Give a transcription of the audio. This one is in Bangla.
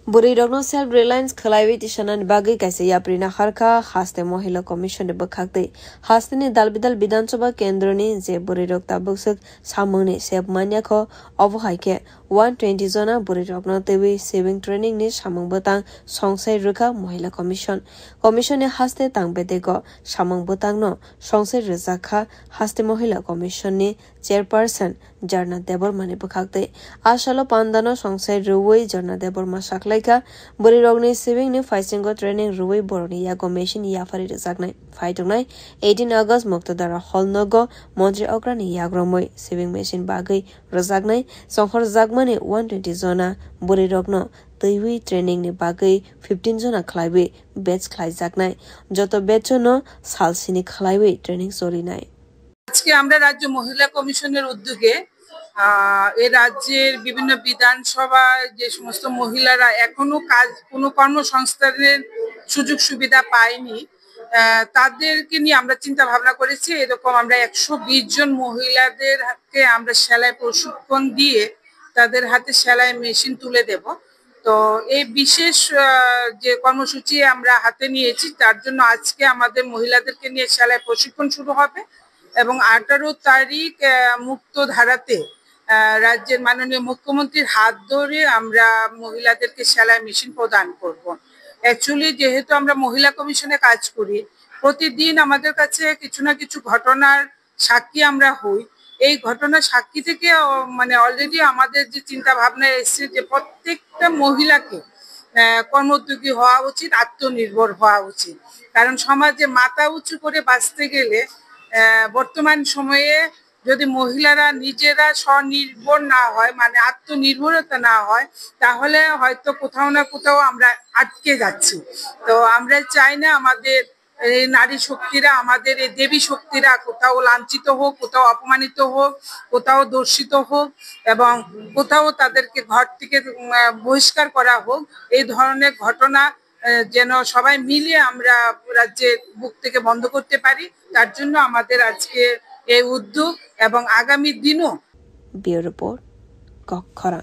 Burirogno self-reliance khalaiwi tishanan bagi kaise yaprina harka haste mohila commission de bakhakte hasteni dalbidal Bidhan Sabha kendroni je burirog tabuksuk samungni sebmanya kho obohaike 120 jona burirogno tewi saving training ni samung botang songsai rukha mohila commission e haste tangbede go samung botang no songsai rjakha haste mohila commission ni chairperson Jarna Debor mani bakhakte asalo pandano songsai ruwei Jarna Debor masaklaika burirogni saving ni faisingo training ruwei boroni yago machine yafari rjaknai faitongnai 18 August Muktadara hall nogo Montri Okrani yagromoi saving machine bagai rjaknai songhor jakmani 120 jona burirogno teiwi training ni bagai 15 jona khlaiwi batch khlaijaknai joto batch no salsini khlaiwi training sorinai আজকে আমরা রাজ্য মহিলা কমিশনের উদ্যোগে এই রাজ্যের বিভিন্ন বিধানসভায় যে সমস্ত মহিলারা এখনো কোনো কর্মসংস্থানের সুযোগ সুবিধা পায়নি তাদেরকে নিয়ে আমরা চিন্তা ভাবনা করেছি এরকম আমরা 120 জন মহিলাদেরকে আমরা সেলাই প্রশিক্ষণ দিয়ে তাদের হাতে সেলাই মেশিন তুলে দেব তো এই বিশেষ যে কর্মসূচি আমরা হাতে নিয়েছি তার জন্য আজকে আমাদের মহিলাদেরকে নিয়ে সেলাই প্রশিক্ষণ শুরু হবে এবং 18 তারিখ মুক্তধারাতে রাজ্যের মাননীয় মুখ্যমন্ত্রীর হাত ধরে আমরা মহিলাদেরকে সেলাই মেশিন প্রদান করব অ্যাকচুয়ালি যেহেতু আমরা মহিলা কমিশনে কাজ করি প্রতিদিন আমাদের কাছে কিছু না কিছু ঘটনার সাক্ষী আমরা হই এই ঘটনার সাক্ষী থেকে মানে অলরেডি আমাদের যে চিন্তা ভাবনা এসেছে যে প্রত্যেকটা মহিলাকে কর্মোদ্যোগী হওয়া উচিত আত্মনির্ভর হওয়া উচিত কারণ সমাজে মাথা উঁচু করে বাঁচতে গেলে বর্তমান সময়ে যদি মহিলারা নিজেরা স্বনির্ভর না হয় মানে আত্মনির্ভরতা না হয় তাহলে হয়তো কোথাও না কোথাও আমরা আটকে যাচ্ছি তো আমরা চাই না আমাদের এই নারী শক্তিরা আমাদের এই দেবী শক্তিরা কোথাও লাঞ্ছিত হোক কোথাও অপমানিত হোক কোথাও দর্শিত হোক এবং কোথাও তাদেরকে ঘর থেকে বহিষ্কার করা হোক এই ধরনের ঘটনা যেন সবাই মিলে আমরা রাজ্যের বুক থেকে বন্ধ করতে পারি তার জন্য আমাদের আজকে এই উদ্যোগ এবং আগামী দিনও ব্যুরো রিপোর্ট কক্ষরা।